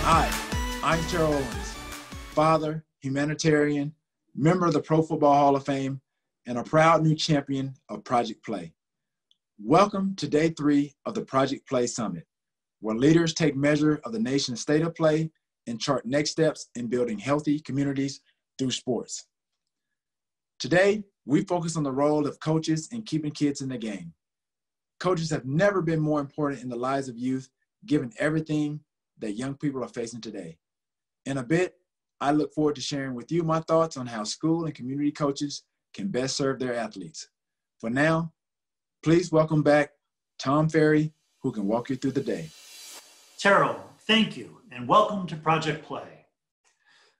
Hi, I'm Terrell Owens, father, humanitarian, member of the Pro Football Hall of Fame, and a proud new champion of Project Play. Welcome to Day 3 of the Project Play Summit, where leaders take measure of the nation's state of play and chart next steps in building healthy communities through sports. Today, we focus on the role of coaches in keeping kids in the game. Coaches have never been more important in the lives of youth, given everything that young people are facing today. In a bit, I look forward to sharing with you my thoughts on how school and community coaches can best serve their athletes. For now, please welcome back Tom Farrey, who can walk you through the day. Terrell, thank you, and welcome to Project Play.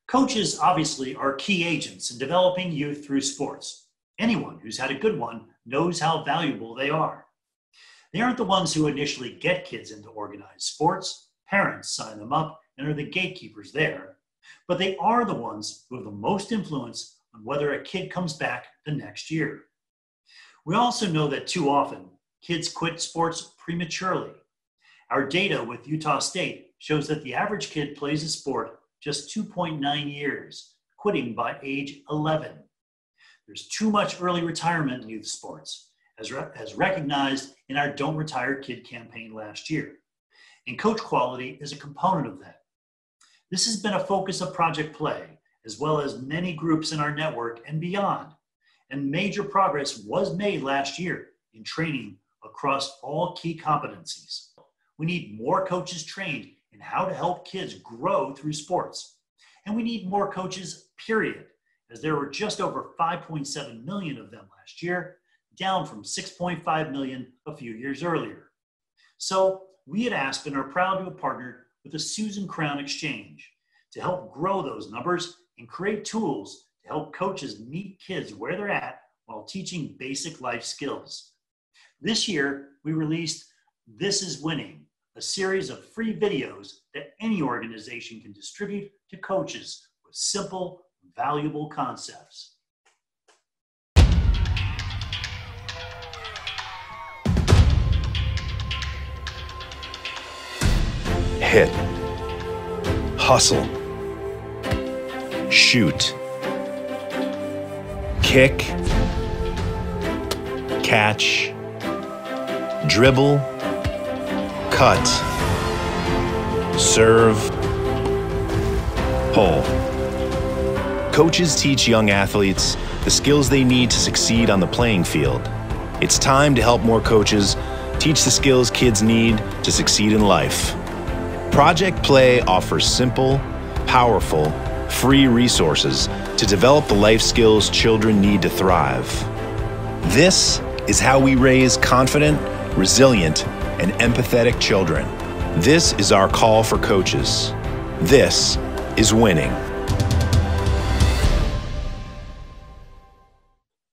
Coaches obviously are key agents in developing youth through sports. Anyone who's had a good one knows how valuable they are. They aren't the ones who initially get kids into organized sports. Parents sign them up and are the gatekeepers there, but they are the ones who have the most influence on whether a kid comes back the next year. We also know that too often, kids quit sports prematurely. Our data with Utah State shows that the average kid plays a sport just 2.9 years, quitting by age 11. There's too much early retirement in youth sports, as recognized in our Don't Retire Kid campaign last year. And coach quality is a component of that. This has been a focus of Project Play, as well as many groups in our network and beyond. And major progress was made last year in training across all key competencies. We need more coaches trained in how to help kids grow through sports. And we need more coaches, period, as there were just over 5.7 million of them last year, down from 6.5 million a few years earlier. So we at Aspen are proud to have partnered with the Susan Crown Exchange to help grow those numbers and create tools to help coaches meet kids where they're at while teaching basic life skills. This year, we released This is Winning, a series of free videos that any organization can distribute to coaches with simple, valuable concepts. Hit, hustle, shoot, kick, catch, dribble, cut, serve, pull. Coaches teach young athletes the skills they need to succeed on the playing field. It's time to help more coaches teach the skills kids need to succeed in life. Project Play offers simple, powerful, free resources to develop the life skills children need to thrive. This is how we raise confident, resilient, and empathetic children. This is our call for coaches. This is winning.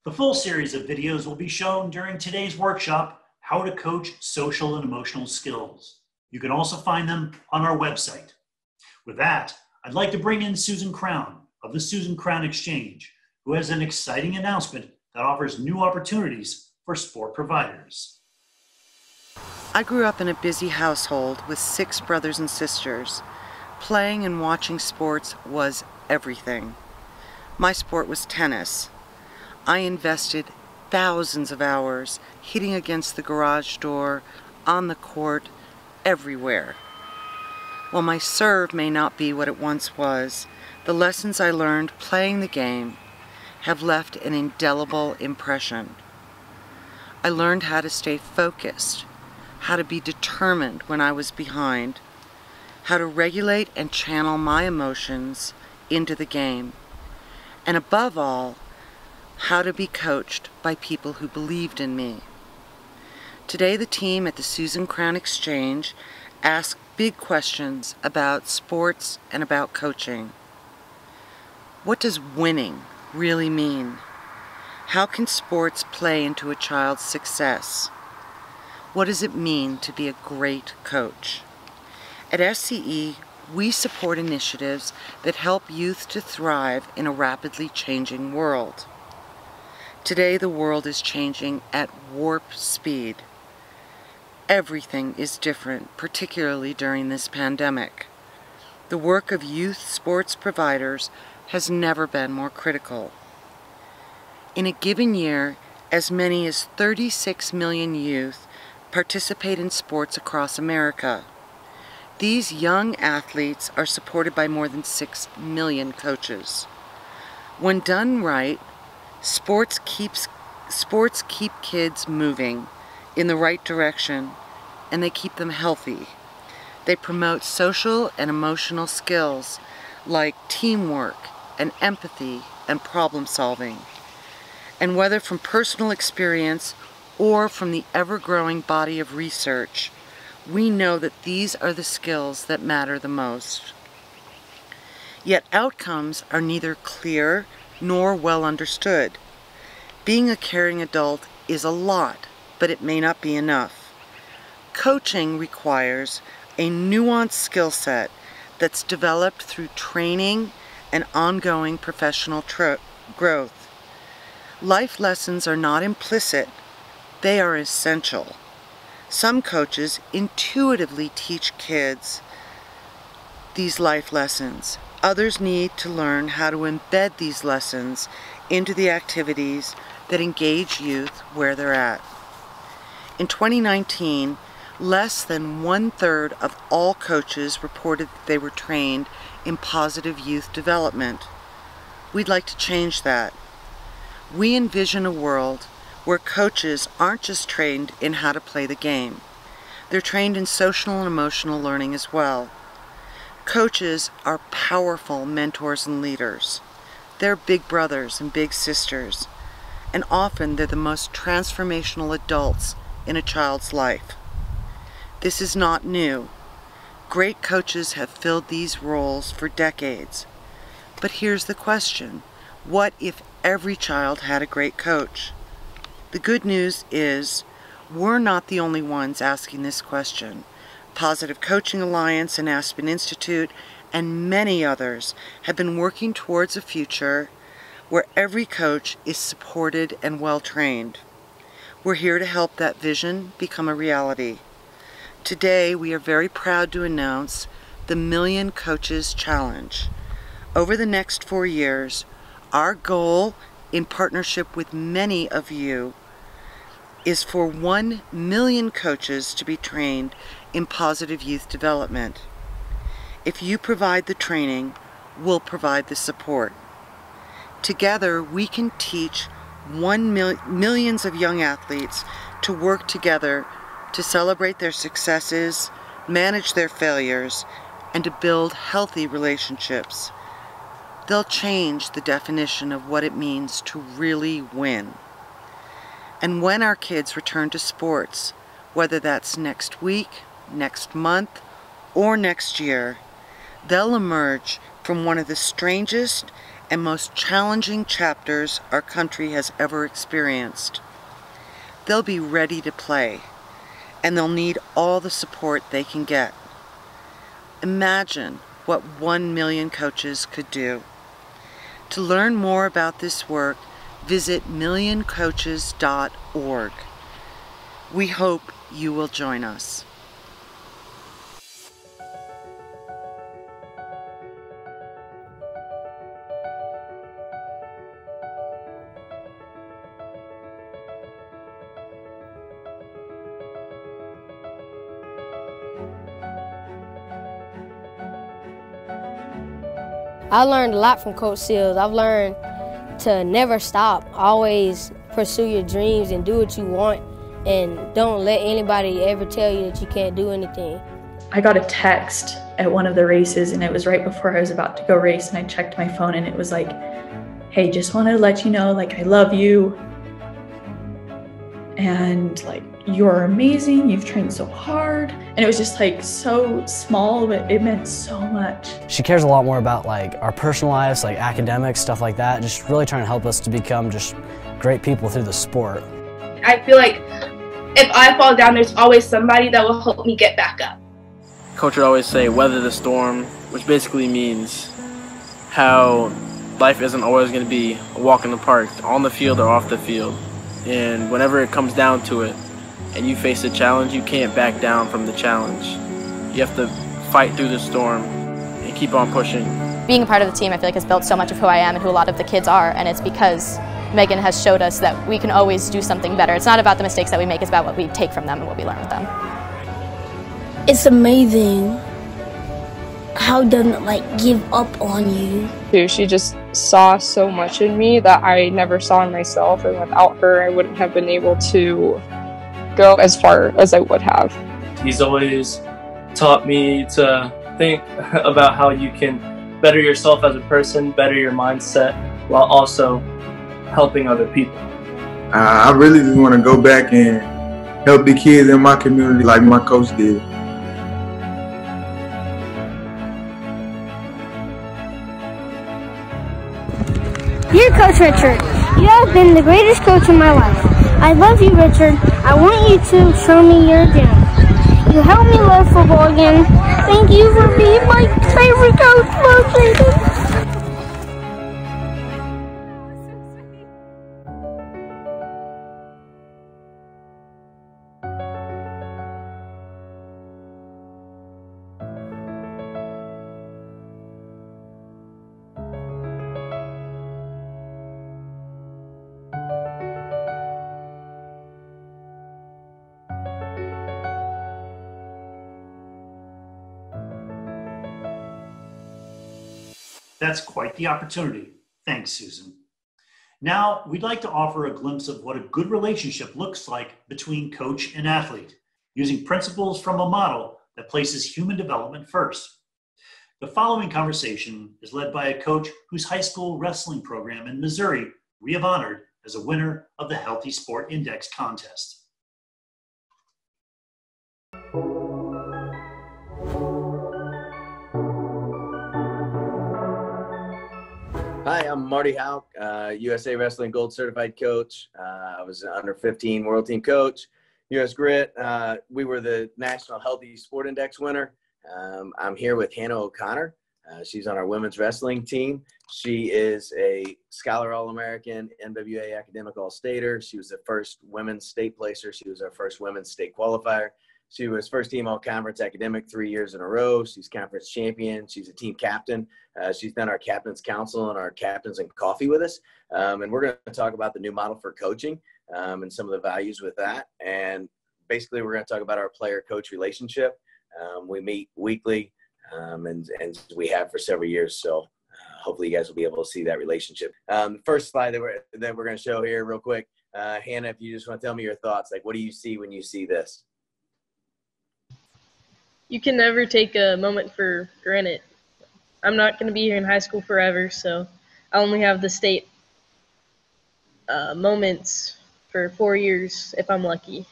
The full series of videos will be shown during today's workshop, How to Coach Social and Emotional Skills. You can also find them on our website. With that, I'd like to bring in Susan Crown of the Susan Crown Exchange, who has an exciting announcement that offers new opportunities for sport providers. I grew up in a busy household with 6 brothers and sisters. Playing and watching sports was everything. My sport was tennis. I invested thousands of hours hitting against the garage door, on the court, everywhere. While my serve may not be what it once was, the lessons I learned playing the game have left an indelible impression. I learned how to stay focused, how to be determined when I was behind, how to regulate and channel my emotions into the game, and above all, how to be coached by people who believed in me. Today, the team at the Susan Crown Exchange asked big questions about sports and about coaching. What does winning really mean? How can sports play into a child's success? What does it mean to be a great coach? At SCE, we support initiatives that help youth to thrive in a rapidly changing world. Today, the world is changing at warp speed. Everything is different, particularly during this pandemic. The work of youth sports providers has never been more critical. In a given year, as many as 36 million youth participate in sports across America. These young athletes are supported by more than 6 million coaches. When done right, sports keep kids moving in the right direction, and they keep them healthy. They promote social and emotional skills like teamwork and empathy and problem solving. And whether from personal experience or from the ever-growing body of research, we know that these are the skills that matter the most. Yet outcomes are neither clear nor well understood. Being a caring adult is a lot, but it may not be enough. Coaching requires a nuanced skill set that's developed through training and ongoing professional growth. Life lessons are not implicit, they are essential. Some coaches intuitively teach kids these life lessons. Others need to learn how to embed these lessons into the activities that engage youth where they're at. In 2019, less than 1/3 of all coaches reported that they were trained in positive youth development. We'd like to change that. We envision a world where coaches aren't just trained in how to play the game. They're trained in social and emotional learning as well. Coaches are powerful mentors and leaders. They're big brothers and big sisters, and often they're the most transformational adults in a child's life. This is not new. Great coaches have filled these roles for decades. But here's the question: what if every child had a great coach? The good news is we're not the only ones asking this question. Positive Coaching Alliance and Aspen Institute and many others have been working towards a future where every coach is supported and well trained. We're here to help that vision become a reality. Today we are very proud to announce the Million Coaches Challenge. Over the next 4 years, our goal, in partnership with many of you, is for 1 million coaches to be trained in positive youth development. If you provide the training, we'll provide the support. Together, we can teach millions of young athletes to work together to celebrate their successes, manage their failures, and to build healthy relationships. They'll change the definition of what it means to really win. And when our kids return to sports, whether that's next week, next month, or next year, they'll emerge from one of the strangest and most challenging chapters our country has ever experienced. They'll be ready to play, and they'll need all the support they can get. Imagine what 1 million coaches could do. To learn more about this work, visit millioncoaches.org. We hope you will join us. I learned a lot from Coach Seals. I've learned to never stop, always pursue your dreams and do what you want, and don't let anybody ever tell you that you can't do anything. I got a text at one of the races, and it was right before I was about to go race, and I checked my phone and it was like, hey, just wanted to let you know, like, I love you, and like, you're amazing, you've trained so hard. And it was just like so small, but it meant so much. She cares a lot more about like our personal lives, like academics, stuff like that, just really trying to help us to become just great people through the sport. I feel like if I fall down, there's always somebody that will help me get back up. Coach would always say, weather the storm, which basically means how life isn't always going to be a walk in the park, on the field or off the field. And whenever it comes down to it, and you face a challenge, you can't back down from the challenge. You have to fight through the storm and keep keep on pushing. Being a part of the team, I feel like, has built so much of who I am and who a lot of the kids are, and it's because Megan has showed us that we can always do something better. It's not about the mistakes that we make, it's about what we take from them and what we learn with them. It's amazing how doesn't give up on you. She just saw so much in me that I never saw in myself, and without her I wouldn't have been able to go as far as I would have. He's always taught me to think about how you can better yourself as a person, better your mindset, while also helping other people. I really just want to go back and help the kids in my community like my coach did. Dear Coach Richard, you have been the greatest coach in my life. I love you, Richard. I want you to show me your gym. You helped me love football again. Thank you for being my favorite coach, Marty. That's quite the opportunity. Thanks, Susan. Now, we'd like to offer a glimpse of what a good relationship looks like between coach and athlete, using principles from a model that places human development first. The following conversation is led by a coach whose high school wrestling program in Missouri we have honored as a winner of the Healthy Sport Index contest. Hi, I'm Marty Hauck, USA Wrestling Gold Certified Coach. I was an under 15 World Team Coach, US Grit. We were the National Healthy Sport Index winner. I'm here with Hannah O'Connor. She's on our women's wrestling team. She is a Scholar All-American, NWA Academic All-Stater. She was the first women's state placer. She was our first women's state qualifier. She was first team all-conference academic 3 years in a row. She's conference champion. She's a team captain. She's done our captain's council and our captains and coffee with us. And we're going to talk about the new model for coaching and some of the values with that. And basically, we're going to talk about our player-coach relationship. We meet weekly and we have for several years. So hopefully you guys will be able to see that relationship. First slide that we're going to show here real quick. Hannah, if you just want to tell me your thoughts, like what do you see when you see this? You can never take a moment for granted. I'm not going to be here in high school forever, so I only have the state moments for 4 years if I'm lucky.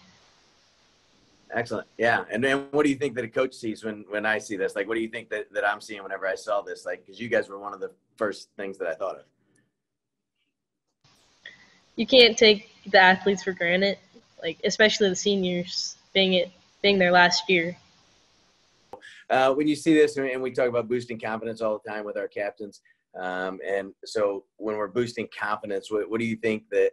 Excellent. Yeah. And then what do you think that a coach sees when I see this? Like, what do you think that I'm seeing whenever I saw this? Like, because you guys were one of the first things that I thought of. You can't take the athletes for granted, like especially the seniors being their last year. When you see this, and we talk about boosting confidence all the time with our captains, and so when we're boosting confidence, what do you think that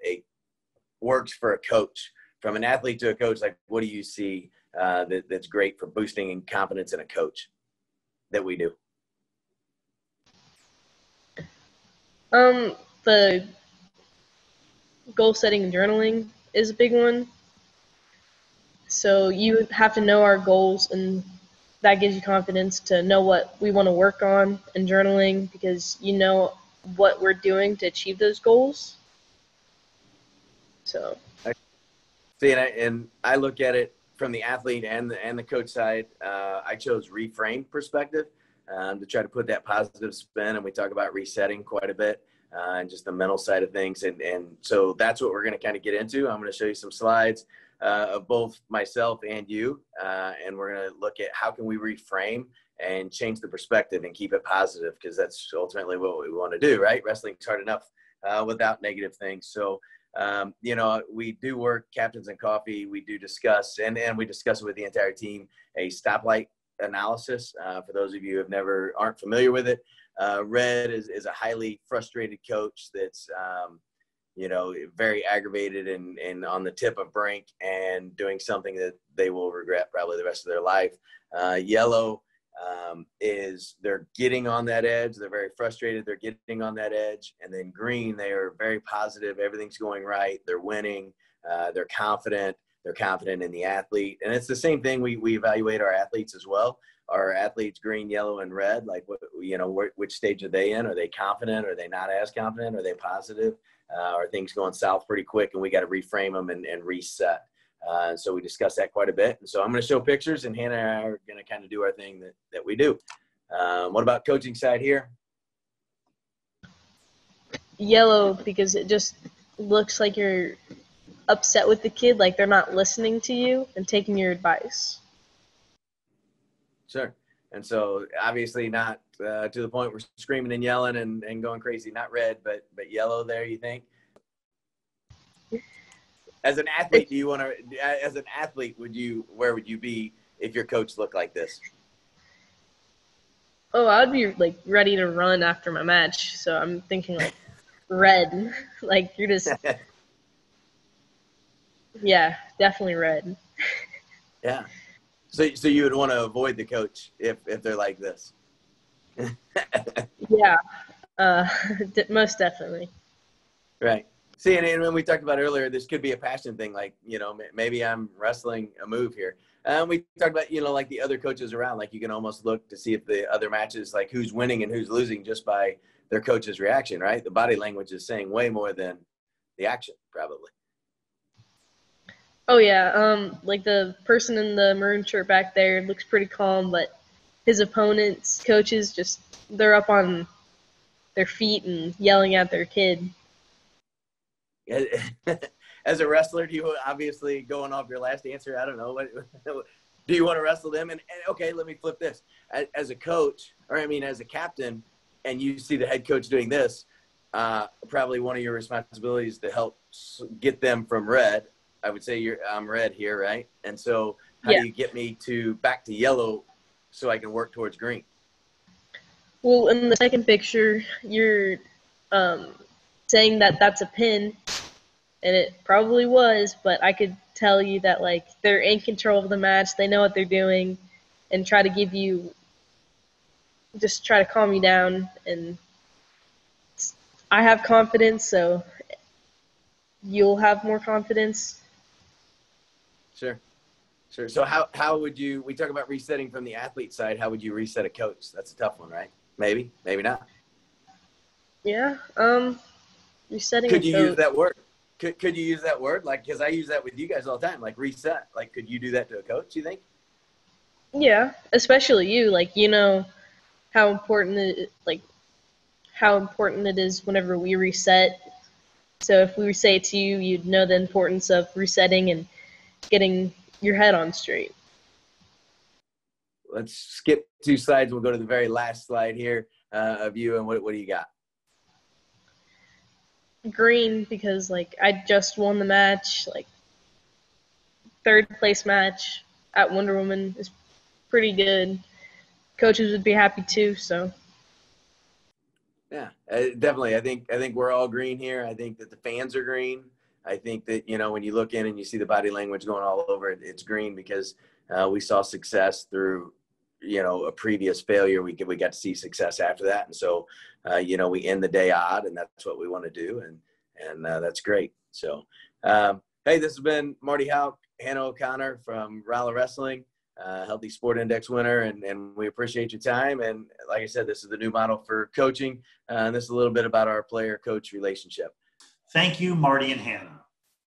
works for a coach? From an athlete to a coach, like what do you see that's great for boosting confidence in a coach that we do? The goal setting and journaling is a big one. So you have to know our goals, and that gives you confidence to know what we want to work on in journaling because you know what we're doing to achieve those goals. So. See, and I look at it from the athlete and the coach side. I chose reframe perspective to try to put that positive spin, and we talk about resetting quite a bit and just the mental side of things. And so that's what we're going to kind of get into. I'm going to show you some slides of both myself and you, and we're going to look at how can we reframe and change the perspective and keep it positive because that's ultimately what we want to do, right? Wrestling's hard enough without negative things. So we do work captains and coffee. We do discuss, and we discuss it with the entire team, a stoplight analysis. For those of you who aren't familiar with it, Red is a highly frustrated coach that's, very aggravated and on the tip of brink and doing something that they will regret probably the rest of their life. Yellow is they're getting on that edge. They're very frustrated. They're getting on that edge. And then green, they are very positive. Everything's going right. They're winning. They're confident. They're confident in the athlete. And it's the same thing. We evaluate our athletes as well. Our athletes green, yellow, and red, like, which stage are they in? Are they confident? Are they not as confident? Are they positive? Are things going south pretty quick and we got to reframe them and reset? So we discuss that quite a bit. And so I'm going to show pictures, and Hannah and I are going to kind of do our thing that we do. What about coaching side here? Yellow, because it just looks like you're upset with the kid, like they're not listening to you and taking your advice. Sure. And so obviously not to the point where screaming and yelling and going crazy, not red, but yellow there, you think? As an athlete, where would you be if your coach looked like this? Oh, I would be like ready to run after my match. So I'm thinking like red, like you're just, yeah, definitely red. Yeah. So you would want to avoid the coach if they're like this. Yeah, most definitely. Right. See, and when we talked about earlier, this could be a passion thing. Like, maybe I'm wrestling a move here. We talked about, like the other coaches around, like you can almost look to see if the other matches, like who's winning and who's losing just by their coach's reaction, right? The body language is saying way more than the action, probably. Oh, yeah. Like the person in the maroon shirt back there looks pretty calm, but his opponent's coaches they're up on their feet and yelling at their kid. As a wrestler, do you, obviously going off your last answer, I don't know, do you want to wrestle them? And okay, let me flip this. As a coach, as a captain, and you see the head coach doing this, probably one of your responsibilities to help get them from red. I would say I'm red here, right? And so how do you get me back to yellow so I can work towards green? Well, in the second picture, you're saying that that's a pin, and it probably was, but I could tell you that, like, they're in control of the match, they know what they're doing, and try to calm you down. And I have confidence, so you'll have more confidence. Sure. So how would you, we talk about resetting from the athlete side, how would you reset a coach? That's a tough one, right? Maybe not. Yeah. Resetting. Could you use that word? Could you use that word? Like, because I use that with you guys all the time, like reset. Like, could you do that to a coach, you think? Yeah, especially you. Like, how important it is whenever we reset. So if we say it to you, you'd know the importance of resetting and getting your head on straight. Let's skip 2 slides. We'll go to the very last slide here of you. And what do you got? Green, because like I just won the match, like 3rd place match at Wonder Woman is pretty good. Coaches would be happy too. So yeah, definitely. I think we're all green here. I think that the fans are green. I think that, when you look in and you see the body language going all over it, it's green because we saw success through, a previous failure. We got to see success after that. And so, we end the day odd, and that's what we want to do. And that's great. So, hey, this has been Marty Hauck, Hannah O'Connor from Rolla Wrestling, Healthy Sport Index winner. And we appreciate your time. And like I said, this is the new model for coaching. And this is a little bit about our player-coach relationship. Thank you, Marty and Hannah.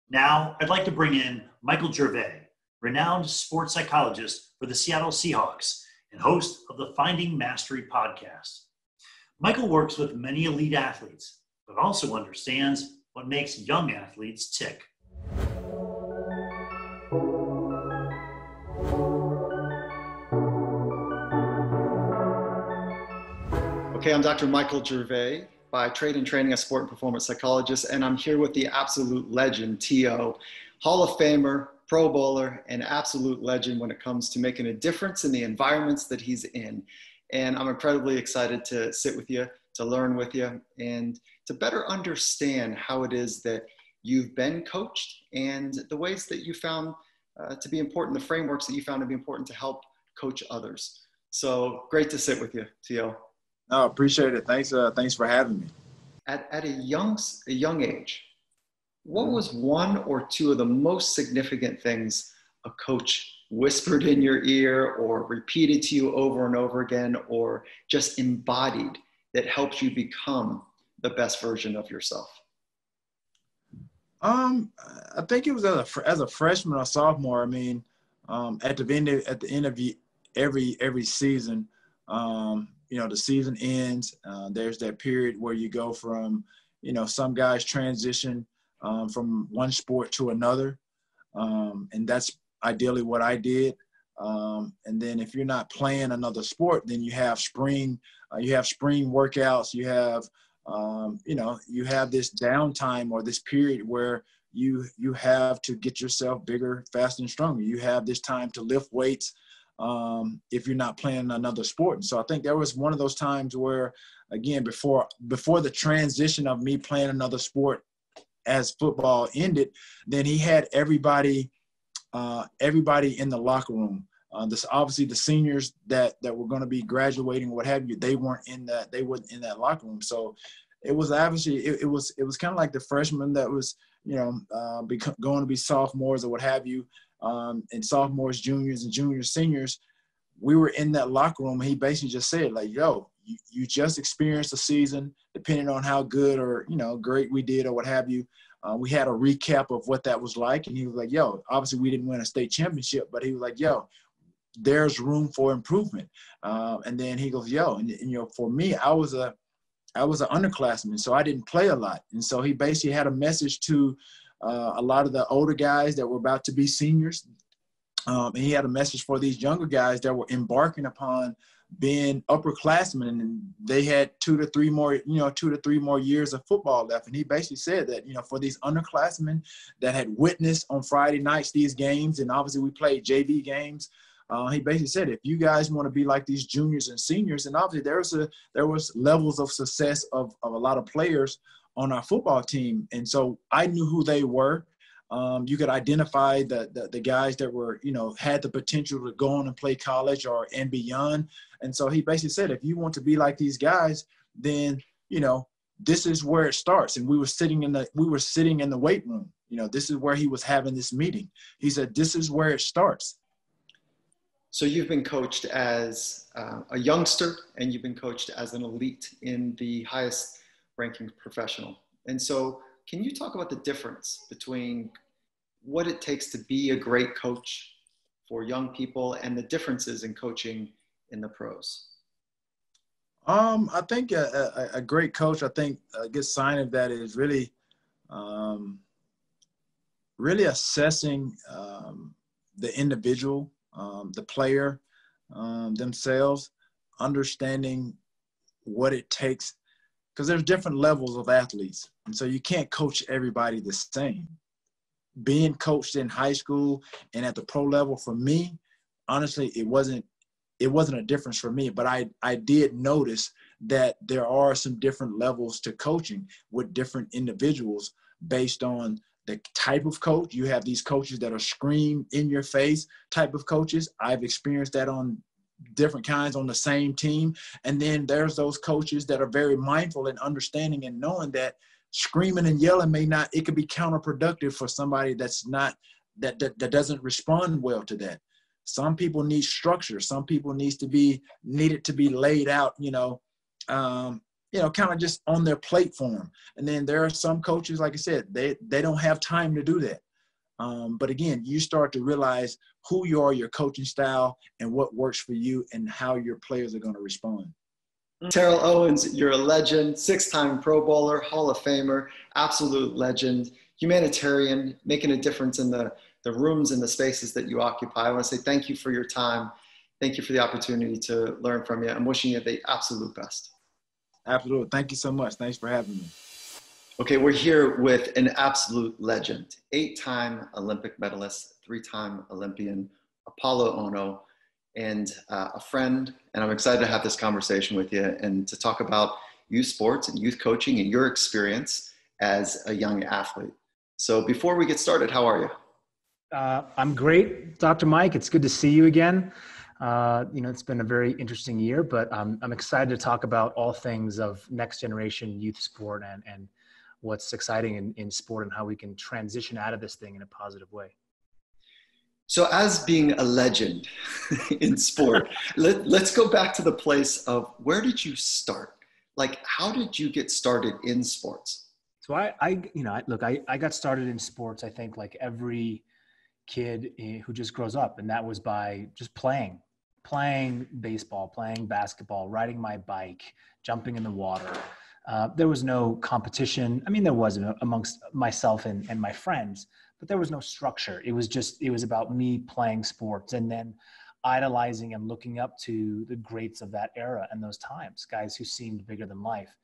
Now, I'd like to bring in Michael Gervais, renowned sports psychologist for the Seattle Seahawks and host of the Finding Mastery podcast. Michael works with many elite athletes, but also understands what makes young athletes tick. Okay, I'm Dr. Michael Gervais, by trade and training a sport and performance psychologist, and I'm here with the absolute legend, T.O., Hall of Famer, Pro Bowler, and absolute legend when it comes to making a difference in the environments that he's in. And I'm incredibly excited to sit with you, to learn with you, and to better understand how it is that you've been coached and the ways that you found to be important, the frameworks that you found to be important to help coach others. So great to sit with you, T.O. Oh, appreciate it. Thanks for having me. At a young age, what was one or two of the most significant things a coach whispered in your ear or repeated to you over and over again, or just embodied, that helped you become the best version of yourself? I think it was as a freshman or sophomore. I mean, at the end of every season, the season ends. There's that period where you go from, some guys transition from one sport to another, and that's ideally what I did. And then if you're not playing another sport, then you have spring workouts. You have, you have this downtime or this period where you have to get yourself bigger, faster, and stronger. You have this time to lift weights if you're not playing another sport. And so I think there was one of those times where, again, before the transition of me playing another sport as football ended, then he had everybody in the locker room. Obviously the seniors that were going to be graduating, what have you, they weren't in that locker room. So it was obviously, it was kind of like the freshmen that was, going to be sophomores or what have you. And sophomores, juniors, and juniors, seniors, we were in that locker room. And he basically just said, like, yo, you just experienced a season, depending on how good or, great we did or what have you. We had a recap of what that was like. And he was like, yo, obviously we didn't win a state championship, but he was like, yo, there's room for improvement. And then he goes, yo, and for me, I was an underclassman, so I didn't play a lot. And so he basically had a message to a lot of the older guys that were about to be seniors. And he had a message for these younger guys that were embarking upon being upperclassmen, and they had 2 to 3 more years of football left. And he basically said that, for these underclassmen that had witnessed on Friday nights these games, and obviously we played JV games, he basically said, if you guys want to be like these juniors and seniors, and obviously there was levels of success of a lot of players on our football team. And so I knew who they were. You could identify the guys that were, had the potential to go on and play college and beyond. And so he basically said, if you want to be like these guys, then, this is where it starts. And we were sitting in the weight room. This is where he was having this meeting. He said, this is where it starts. So you've been coached as a youngster, and you've been coached as an elite in the highest ranking professional. And so can you talk about the difference between what it takes to be a great coach for young people and the differences in coaching in the pros? I think a great coach, I think a good sign of that is really assessing the individual, the player themselves, understanding what it takes, because there's different levels of athletes. And so you can't coach everybody the same. Being coached in high school and at the pro level, for me, honestly, it wasn't a difference for me, but I did notice that there are some different levels to coaching with different individuals based on the type of coach. You have these coaches that are scream in your face type of coaches. I've experienced that on different kinds on the same team. And then there's those coaches that are very mindful and understanding and knowing that screaming and yelling it could be counterproductive for somebody that's not, that doesn't respond well to that. Some people need structure. Some people need it to be laid out, kind of just on their plate form. And then there are some coaches, like I said, they don't have time to do that. But again, you start to realize who you are, your coaching style, and what works for you and how your players are going to respond. Terrell Owens, you're a legend, 6-time Pro Bowler, Hall of Famer, absolute legend, humanitarian, making a difference in the rooms and the spaces that you occupy. I want to say thank you for your time. Thank you for the opportunity to learn from you. I'm wishing you the absolute best. Absolutely. Thank you so much. Thanks for having me. Okay, we're here with an absolute legend, 8-time Olympic medalist, 3-time Olympian, Apolo Ohno, and a friend. And I'm excited to have this conversation with you and to talk about youth sports and youth coaching and your experience as a young athlete. So before we get started, how are you? I'm great, Dr. Mike. It's good to see you again. It's been a very interesting year, but I'm excited to talk about all things of next generation youth sport and what's exciting in sport and how we can transition out of this thing in a positive way. So as being a legend in sport, let's go back to the place of where did you start? Like, how did you get started in sports? So I got started in sports, I think, like every kid who just grows up, and that was by just playing baseball, playing basketball, riding my bike, jumping in the water. There was no competition. I mean, there was amongst myself and my friends, but there was no structure. It was about me playing sports and then idolizing and looking up to the greats of that era and those times, guys who seemed bigger than life.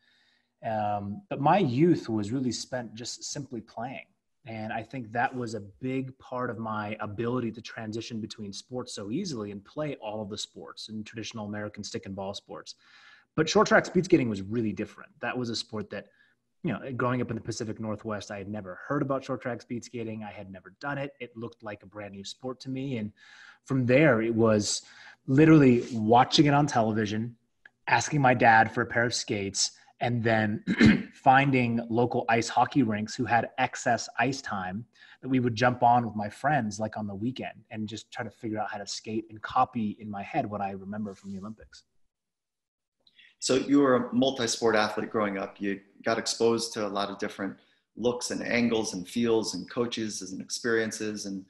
But my youth was really spent just simply playing. And I think that was a big part of my ability to transition between sports so easily and play all of the sports and traditional American stick and ball sports. But short track speed skating was really different. That was a sport that, growing up in the Pacific Northwest, I had never heard about short track speed skating. I had never done it. It looked like a brand new sport to me. And from there, it was literally watching it on television, asking my dad for a pair of skates, and then finding local ice hockey rinks who had excess ice time that we would jump on with my friends, like on the weekend, and just try to figure out how to skate and copy in my head what I remember from the Olympics. So you were a multi-sport athlete growing up. You got exposed to a lot of different looks and angles and feels and coaches and experiences. And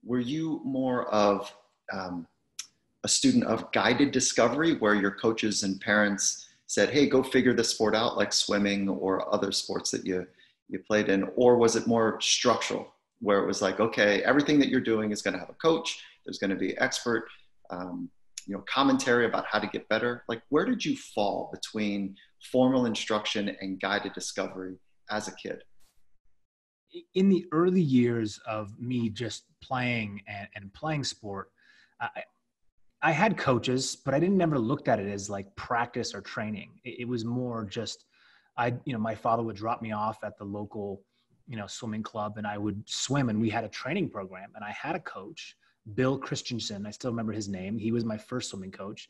were you more of a student of guided discovery where your coaches and parents said, hey, go figure this sport out, like swimming or other sports that you played in? Or was it more structural where it was like, okay, everything that you're doing is going to have a coach. There's going to be expert commentary about how to get better. Like, where did you fall between formal instruction and guided discovery as a kid? In the early years of me just playing and playing sport, I had coaches, but I never looked at it as like practice or training. It was more just, my father would drop me off at the local, swimming club, and I would swim, and we had a training program, and I had a coach, Bill Christensen. I still remember his name. He was my first swimming coach.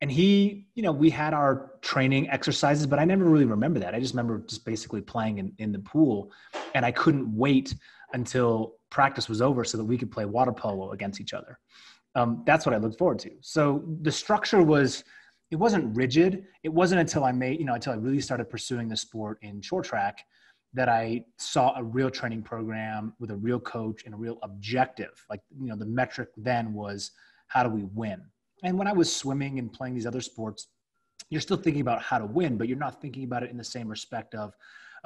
And he, we had our training exercises, but I never really remember that. I just remember just basically playing in the pool, and I couldn't wait until practice was over so that we could play water polo against each other. That's what I looked forward to. So the structure it wasn't rigid. It wasn't until until I really started pursuing the sport in short track that I saw a real training program with a real coach and a real objective. Like, the metric then was, how do we win? And when I was swimming and playing these other sports, you're still thinking about how to win, but you're not thinking about it in the same respect of,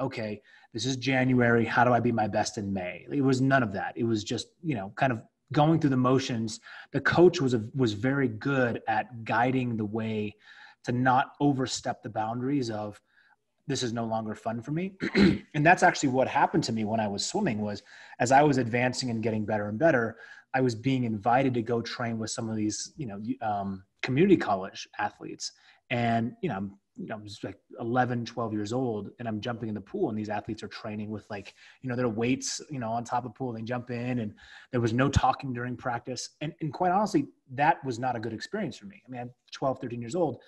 okay, this is January. How do I be my best in May? It was none of that. It was just, kind of going through the motions. The coach was very good at guiding the way to not overstep the boundaries of, this is no longer fun for me. And that's actually what happened to me when I was swimming. Was as I was advancing and getting better and better, I was being invited to go train with some of these, community college athletes. And, I'm just like 11, 12 years old, and I'm jumping in the pool, and these athletes are training with their weights, on top of the pool. They jump in, and there was no talking during practice. And quite honestly, that was not a good experience for me. I mean, I'm 12, 13 years old.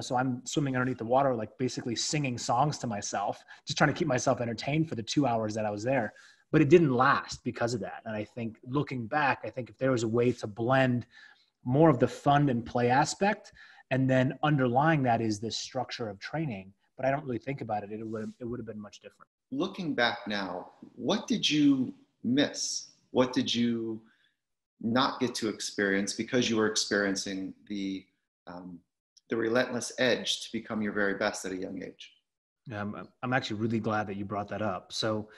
So I'm swimming underneath the water, like basically singing songs to myself, just trying to keep myself entertained for the 2 hours that I was there. But it didn't last because of that. And I think looking back, if there was a way to blend more of the fun and play aspect, and then underlying that is this structure of training, but I don't really think about it, it would have been much different. Looking back now, what did you miss? What did you not get to experience because you were experiencing the relentless edge to become your very best at a young age? I'm actually really glad that you brought that up. So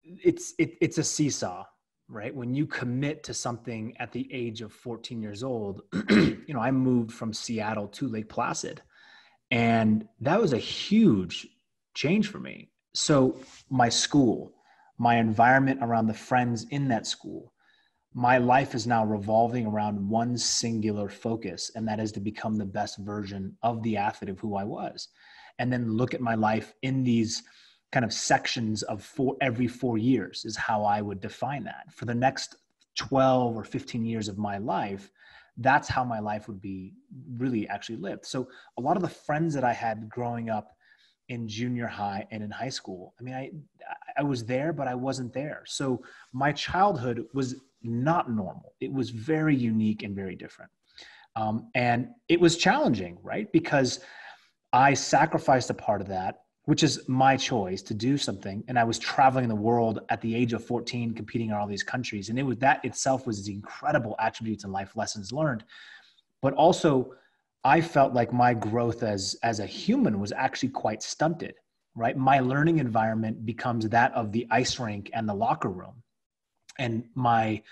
it's a seesaw, right? When you commit to something at the age of 14 years old, I moved from Seattle to Lake Placid, and that was a huge change for me. So my school, my environment around the friends in that school, my life is now revolving around one singular focus, and that is to become the best version of the athlete of who I was. And then look at my life in these kind of sections of every 4 years is how I would define that. For the next 12 or 15 years of my life, that's how my life would be really actually lived. So a lot of the friends that I had growing up in junior high and in high school, I mean, I was there, but I wasn't there. So my childhood was not normal. It was very unique and very different. And it was challenging, right? Because I sacrificed a part of that, which is my choice to do something. And I was traveling the world at the age of 14, competing in all these countries. And it was, that itself was the incredible attributes and life lessons learned. But also I felt like my growth as a human was actually quite stunted, right? My learning environment becomes that of the ice rink and the locker room. And my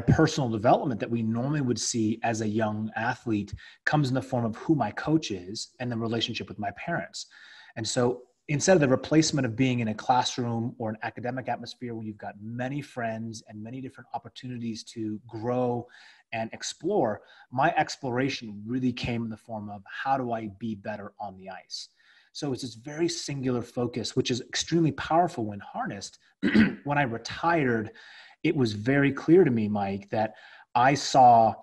personal development that we normally would see as a young athlete comes in the form of who my coach is and the relationship with my parents. And so instead of the replacement of being in a classroom or an academic atmosphere where you've got many friends and many different opportunities to grow and explore, my exploration really came in the form of how do I be better on the ice? So it's this very singular focus, which is extremely powerful when harnessed. When I retired, it was very clear to me, Mike, that I saw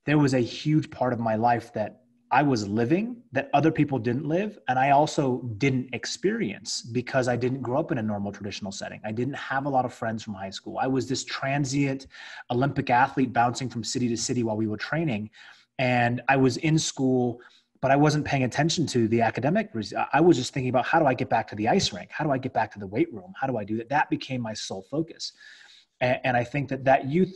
there was a huge part of my life that I was living that other people didn't live. And I also didn't experience because I didn't grow up in a normal traditional setting. I didn't have a lot of friends from high school. I was this transient Olympic athlete bouncing from city to city while we were training. And I was in school, but I wasn't paying attention to the academic. I was just thinking about how do I get back to the ice rink? How do I get back to the weight room? How do I do that? That became my sole focus. And I think that youth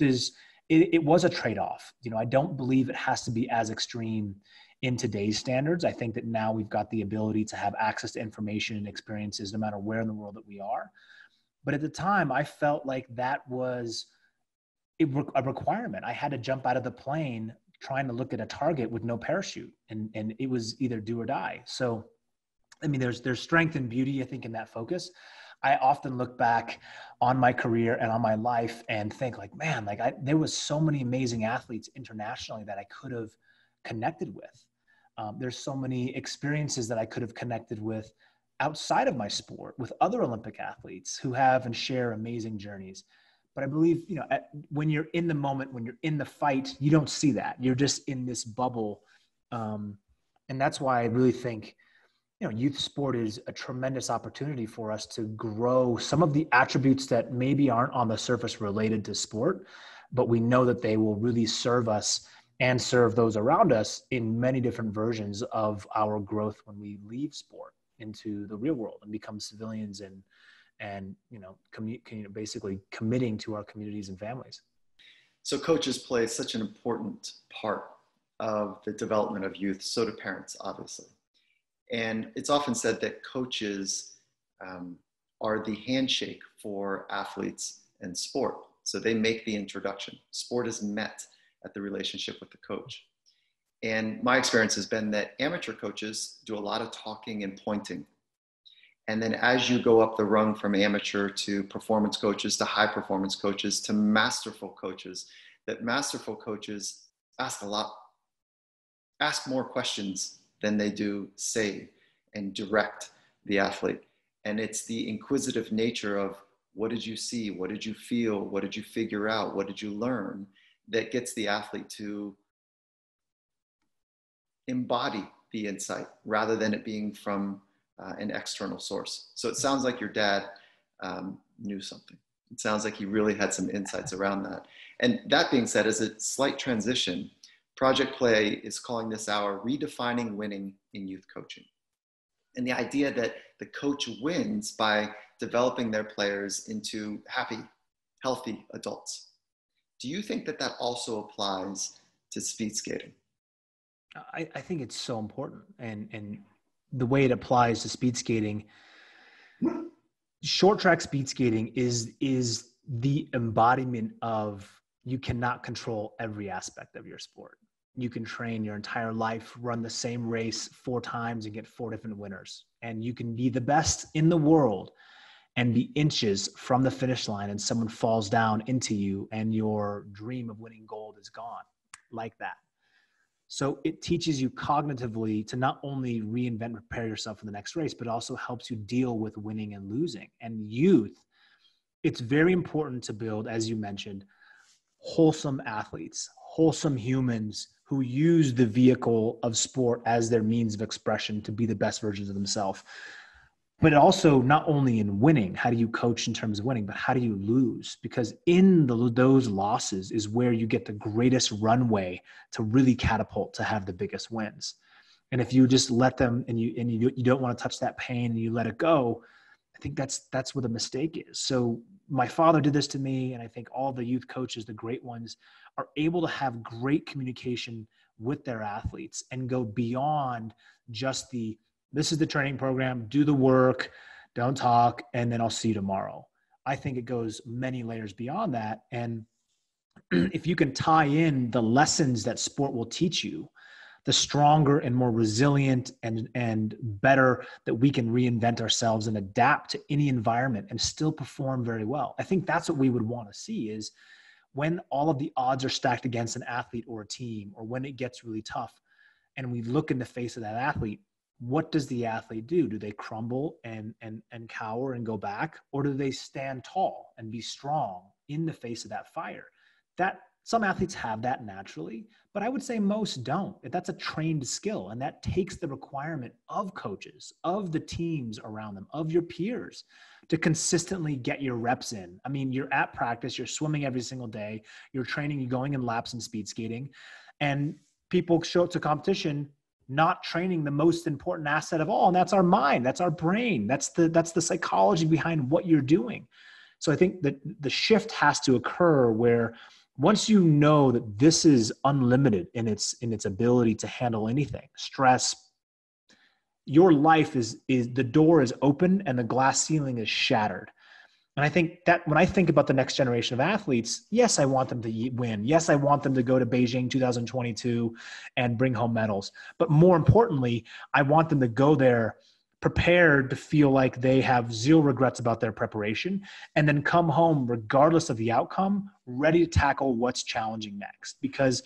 it was a trade-off. You know, I don't believe it has to be as extreme in today's standards. I think that now we've got the ability to have access to information and experiences no matter where in the world that we are. But at the time, I felt like that was a requirement. I had to jump out of the plane trying to look at a target with no parachute, and it was either do or die. So, I mean, there's strength and beauty, I think, in that focus. I often look back on my career and on my life and think like, man, like there was so many amazing athletes internationally that I could have connected with. There's so many experiences that I could have connected with outside of my sport with other Olympic athletes who have and share amazing journeys. But I believe, you know, when you're in the moment, when you're in the fight, you don't see that. You're just in this bubble. And that's why I really think, you know, youth sport is a tremendous opportunity for us to grow some of the attributes that maybe aren't on the surface related to sport, but we know that they will really serve us and serve those around us in many different versions of our growth when we leave sport into the real world and become civilians and you know, basically committing to our communities and families. So coaches play such an important part of the development of youth, so do parents, obviously. And it's often said that coaches are the handshake for athletes and sport. So they make the introduction. Sport is met at the relationship with the coach. And my experience has been that amateur coaches do a lot of talking and pointing. And then as you go up the rung from amateur to performance coaches, to high performance coaches, to masterful coaches, that masterful coaches ask more questions than they do say and direct the athlete. And it's the inquisitive nature of what did you see? What did you feel? What did you figure out? What did you learn? That gets the athlete to embody the insight rather than it being from an external source. So it sounds like your dad knew something. It sounds like he really had some insights around that. And that being said, as a slight transition, Project Play is calling this hour Redefining Winning in Youth Coaching. And the idea that the coach wins by developing their players into happy, healthy adults. Do you think that that also applies to speed skating? I think it's so important. And the way it applies to speed skating, short track speed skating is the embodiment of you cannot control every aspect of your sport. You can train your entire life, run the same race 4 times and get 4 different winners. And you can be the best in the world and be inches from the finish line and someone falls down into you and your dream of winning gold is gone like that. So it teaches you cognitively to not only reinvent and prepare yourself for the next race, but also helps you deal with winning and losing. And youth, it's very important to build, as you mentioned, wholesome athletes, wholesome humans who use the vehicle of sport as their means of expression to be the best versions of themselves. But also not only in winning, how do you coach in terms of winning, but how do you lose? Because in those losses is where you get the greatest runway to really catapult to have the biggest wins. And if you just let them and you don't want to touch that pain and you let it go, I think that's where the mistake is. So my father did this to me, and I think all the youth coaches, the great ones, are able to have great communication with their athletes and go beyond just this is the training program, do the work, don't talk, and then I'll see you tomorrow. I think it goes many layers beyond that. And if you can tie in the lessons that sport will teach you, the stronger and more resilient and better that we can reinvent ourselves and adapt to any environment and still perform very well. I think that's what we would want to see, is when all of the odds are stacked against an athlete or a team, or when it gets really tough and we look in the face of that athlete, what does the athlete do? Do they crumble and cower and go back? Or do they stand tall and be strong in the face of that fire? That some athletes have that naturally, but I would say most don't. That's a trained skill, and that takes the requirement of coaches, of the teams around them, of your peers, to consistently get your reps in. I mean, you're at practice, you're swimming every single day, you're training, you're going in laps and speed skating, and people show up to competition not training the most important asset of all, and that's our mind, that's our brain, that's the psychology behind what you're doing. So I think that the shift has to occur where once you know that this is unlimited in its ability to handle anything, stress, your life is the door is open and the glass ceiling is shattered. And I think that when I think about the next generation of athletes, yes, I want them to win. Yes, I want them to go to Beijing 2022 and bring home medals. But more importantly, I want them to go there prepared to feel like they have zero regrets about their preparation, and then come home regardless of the outcome, ready to tackle what's challenging next. Because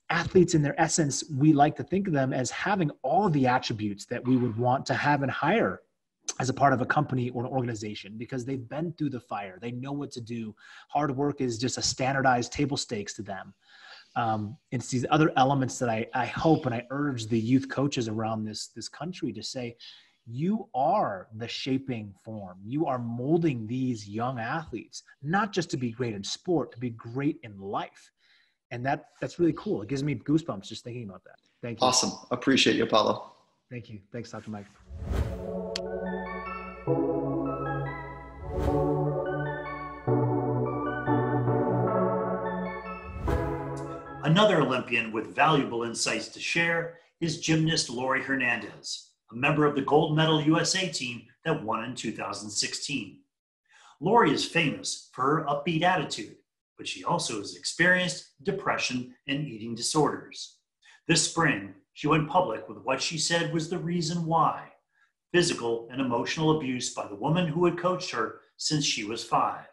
athletes in their essence, we like to think of them as having all of the attributes that we would want to have and hire as a part of a company or an organization, because they've been through the fire. They know what to do. Hard work is just a standardized table stakes to them. It's these other elements that I hope and I urge the youth coaches around this country to say, you are the shaping form. You are molding these young athletes, not just to be great in sport, to be great in life. And that's really cool. It gives me goosebumps just thinking about that. Thank you. Awesome. Appreciate you, Apolo. Thank you. Thanks, Dr. Mike. Another Olympian with valuable insights to share is gymnast Laurie Hernandez, a member of the gold medal USA team that won in 2016. Laurie is famous for her upbeat attitude, but she also has experienced depression and eating disorders. This spring, she went public with what she said was the reason why: physical and emotional abuse by the woman who had coached her since she was 5.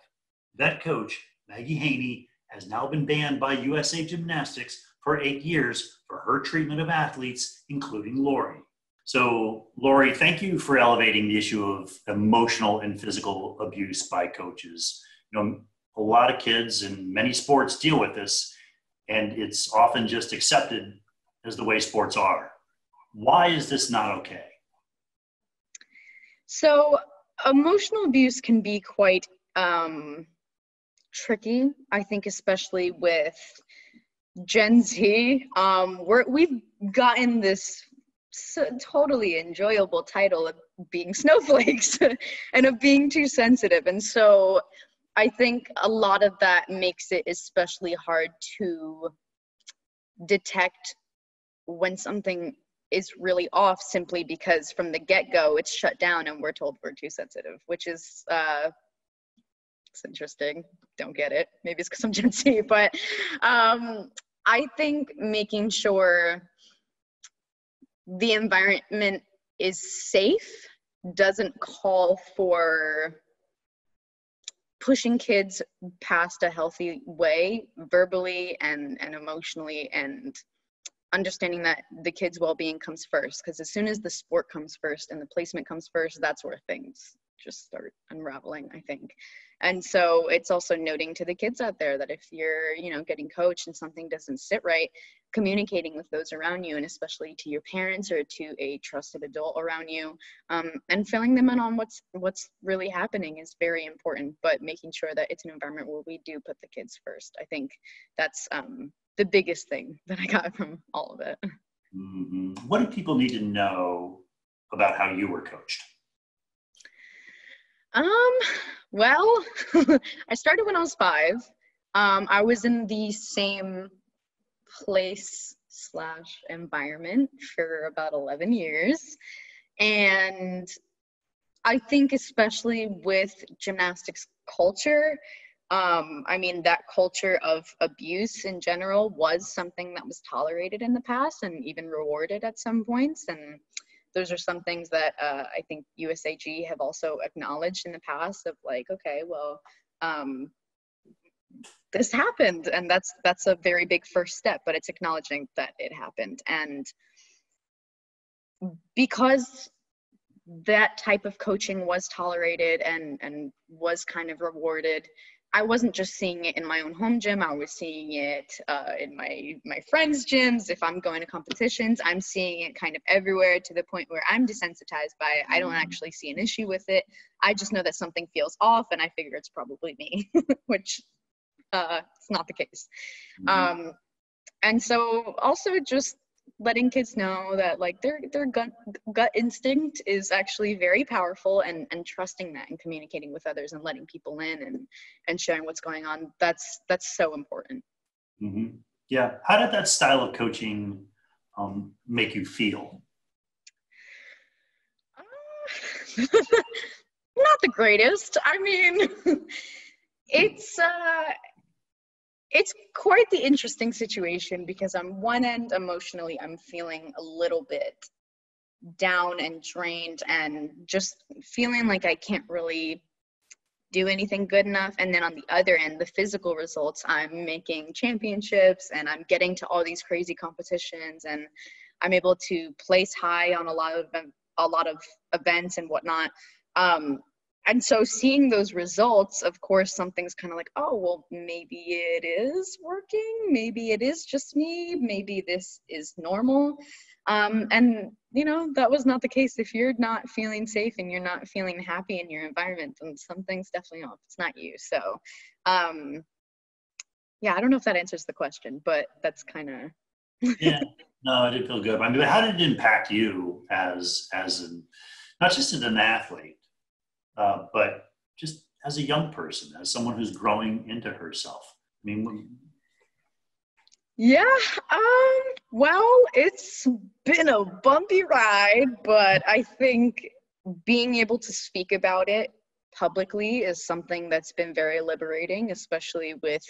That coach, Maggie Haney, has now been banned by USA Gymnastics for 8 years for her treatment of athletes, including Laurie. So, Laurie, thank you for elevating the issue of emotional and physical abuse by coaches. You know, a lot of kids in many sports deal with this, and it's often just accepted as the way sports are. Why is this not okay? So, emotional abuse can be quite tricky, I think, especially with Gen Z. We've gotten this totally enjoyable title of being snowflakes and of being too sensitive. And so I think a lot of that makes it especially hard to detect when something is really off, simply because from the get-go it's shut down and we're told we're too sensitive, which is it's interesting. Don't get it. Maybe it's because I'm Gen Z, but I think making sure the environment is safe doesn't call for pushing kids past a healthy way, verbally and emotionally, and understanding that the kids' well-being comes first. Because as soon as the sport comes first and the placement comes first, that's where things just start unraveling, I think. And so it's also noting to the kids out there that if you're, you know, getting coached and something doesn't sit right, communicating with those around you, and especially to your parents or to a trusted adult around you, and filling them in on what's really happening is very important, but making sure that it's an environment where we do put the kids first. I think that's the biggest thing that I got from all of it. Mm-hmm. What do people need to know about how you were coached? Well, I started when I was 5. I was in the same place / environment for about 11 years. And I think especially with gymnastics culture, I mean, that culture of abuse in general was something that was tolerated in the past and even rewarded at some points. And those are some things that I think USAG have also acknowledged in the past of like, okay, well, this happened, and that's a very big first step, but it's acknowledging that it happened. And because that type of coaching was tolerated and was kind of rewarded, I wasn't just seeing it in my own home gym. I was seeing it in my friends' gyms. If I'm going to competitions, I'm seeing it kind of everywhere, to the point where I'm desensitized by it. I don't actually see an issue with it. I just know that something feels off, and I figure it's probably me, which it's not the case. And so also just letting kids know that like their gut instinct is actually very powerful, and trusting that and communicating with others and letting people in and sharing what's going on. That's so important. Mm-hmm. Yeah. How did that style of coaching make you feel? Not the greatest. I mean, it's quite the interesting situation, because on one end, emotionally, I'm feeling a little bit down and drained and just feeling like I can't really do anything good enough. And then on the other end, the physical results, I'm making championships and I'm getting to all these crazy competitions, and I'm able to place high on a lot of events and whatnot. And so seeing those results, of course, something's kind of like, oh, well, maybe it is working. Maybe it is just me. Maybe this is normal. And, you know, that was not the case. If you're not feeling safe and you're not feeling happy in your environment, then something's definitely off. It's not you. So, yeah, I don't know if that answers the question, but that's kind of. Yeah, no, I did feel good. I mean, how did it impact you as not just as an athlete, but just as a young person, as someone who's growing into herself? I mean, yeah, well, it's been a bumpy ride, but I think being able to speak about it publicly is something that's been very liberating, especially with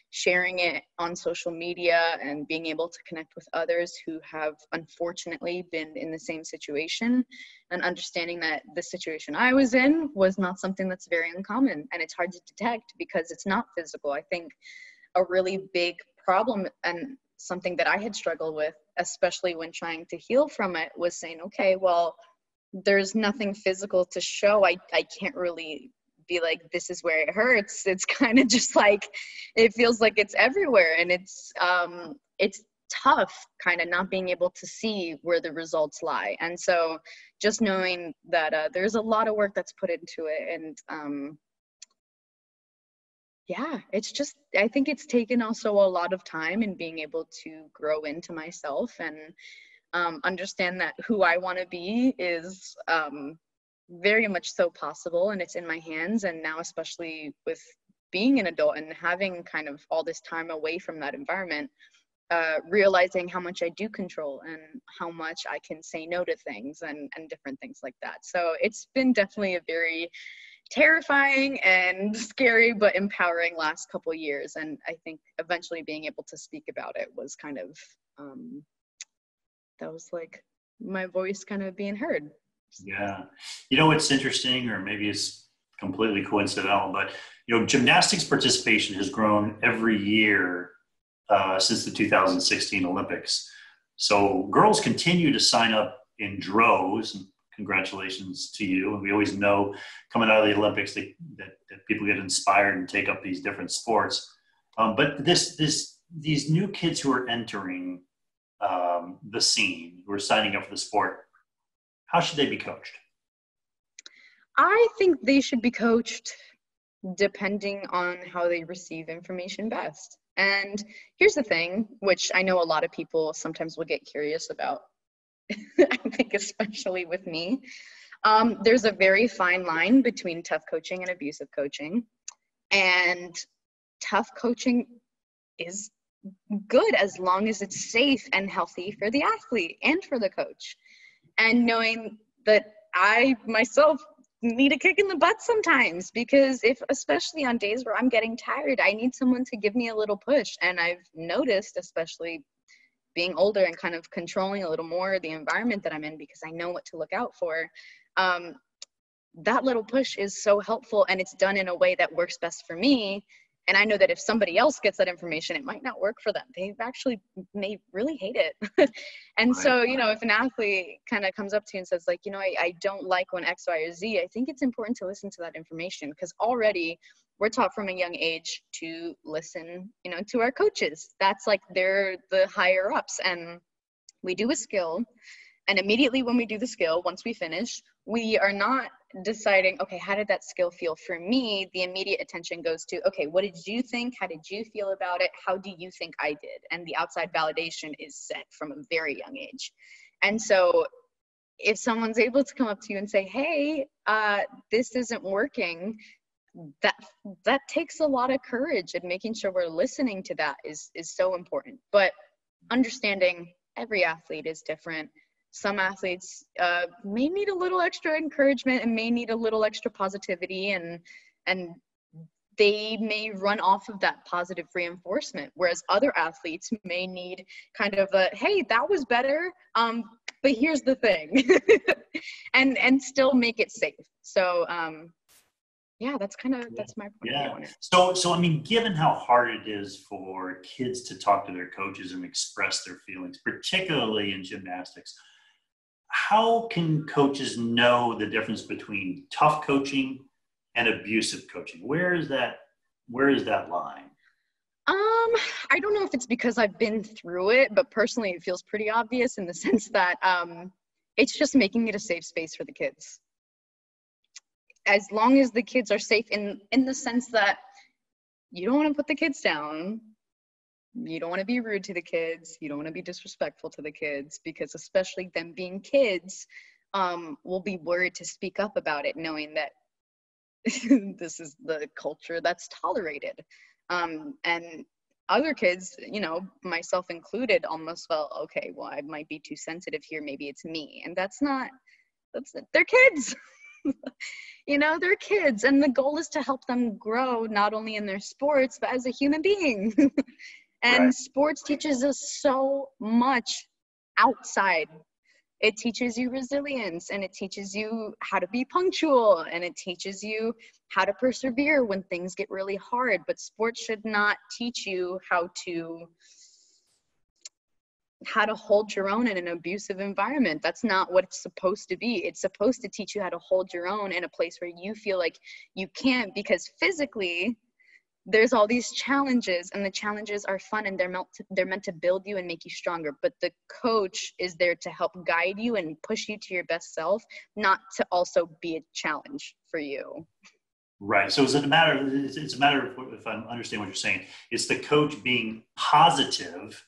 sharing it on social media and being able to connect with others who have unfortunately been in the same situation, and understanding that the situation I was in was not something that's very uncommon, and it's hard to detect because it's not physical. I think a really big problem, and something that I had struggled with, especially when trying to heal from it, was saying, okay, well, there's nothing physical to show. I can't really be like, this is where it hurts. It's kind of just like, it feels like it's everywhere. And it's tough kind of not being able to see where the results lie. And so just knowing that there's a lot of work that's put into it. And yeah, it's just, I think it's taken also a lot of time in being able to grow into myself and understand that who I want to be is very much so possible, and it's in my hands. And now, especially with being an adult and having kind of all this time away from that environment, realizing how much I do control and how much I can say no to things and different things like that. So it's been definitely a very terrifying and scary but empowering last couple of years. And I think eventually being able to speak about it was kind of that was like my voice kind of being heard. Yeah. You know, what's interesting, or maybe it's completely coincidental, but, you know, gymnastics participation has grown every year since the 2016 Olympics. So girls continue to sign up in droves. congratulations to you. And we always know coming out of the Olympics that people get inspired and take up these different sports. But these new kids who are entering the scene, who are signing up for the sport, how should they be coached? I think they should be coached depending on how they receive information best. And here's the thing, which I know a lot of people sometimes will get curious about, I think especially with me. There's a very fine line between tough coaching and abusive coaching. And tough coaching is good as long as it's safe and healthy for the athlete and for the coach. And knowing that I myself need a kick in the butt sometimes, because especially on days where I'm getting tired, I need someone to give me a little push. And I've noticed, especially being older and kind of controlling a little more the environment that I'm in, because I know what to look out for, that little push is so helpful, and it's done in a way that works best for me. And I know that if somebody else gets that information, it might not work for them. They actually may really hate it. And so, if an athlete kind of comes up to you and says, like, I don't like when X, Y, or Z, I think it's important to listen to that information, because already we're taught from a young age to listen, to our coaches. That's like they're the higher ups, and we do a skill. And immediately when we do the skill, once we finish, we are not deciding, okay, how did that skill feel for me? The immediate attention goes to, okay, what did you think? How did you feel about it? How do you think I did? And the outside validation is set from a very young age. And so if someone's able to come up to you and say, hey, this isn't working, that takes a lot of courage, and making sure we're listening to that is so important. But understanding every athlete is different. Some athletes may need a little extra encouragement and may need a little extra positivity, and they may run off of that positive reinforcement, whereas other athletes may need kind of a, hey, that was better, but here's the thing, and still make it safe. So yeah, that's my point. Yeah. So I mean, given how hard it is for kids to talk to their coaches and express their feelings, particularly in gymnastics, how can coaches know the difference between tough coaching and abusive coaching? Where is that line? I don't know if it's because I've been through it, but personally it feels pretty obvious in the sense that it's just making it a safe space for the kids. As long as the kids are safe in the sense that you don't want to put the kids down, you don't want to be rude to the kids, you don't want to be disrespectful to the kids, because especially them being kids, will be worried to speak up about it, knowing that this is the culture that's tolerated. And other kids, myself included, almost felt, okay, well, I might be too sensitive here, maybe it's me. And they're kids. They're kids, and the goal is to help them grow not only in their sports, but as a human being. And right. Sports teaches us so much outside. It teaches you resilience, and it teaches you how to be punctual, and it teaches you how to persevere when things get really hard. But sports should not teach you how to hold your own in an abusive environment. That's not what it's supposed to be. It's supposed to teach you how to hold your own in a place where you feel like you can't, because physically there's all these challenges, and the challenges are fun, and they're meant to build you and make you stronger. But the coach is there to help guide you and push you to your best self, not to also be a challenge for you. Right. So it's a matter of, if I understand what you're saying, it's the coach being positive,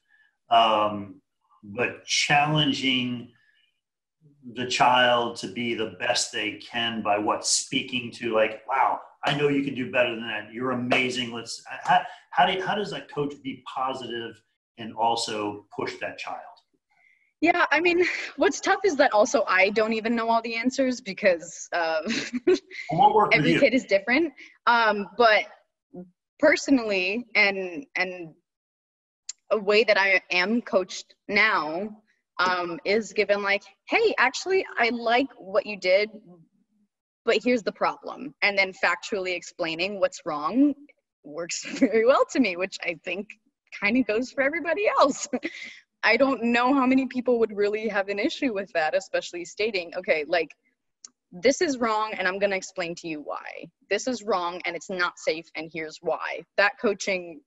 but challenging the child to be the best they can by speaking to, like, wow, I know you can do better than that. You're amazing. How does that coach be positive and also push that child? Yeah, I mean, what's tough is that also I don't even know all the answers, because every kid is different. But personally, and a way that I am coached now is given like, hey, actually, I like what you did, but here's the problem. And then factually explaining what's wrong works very well to me, which I think kind of goes for everybody else. I don't know how many people would really have an issue with that, especially stating, okay, like, this is wrong and I'm going to explain to you why. This is wrong and it's not safe and here's why. That coaching,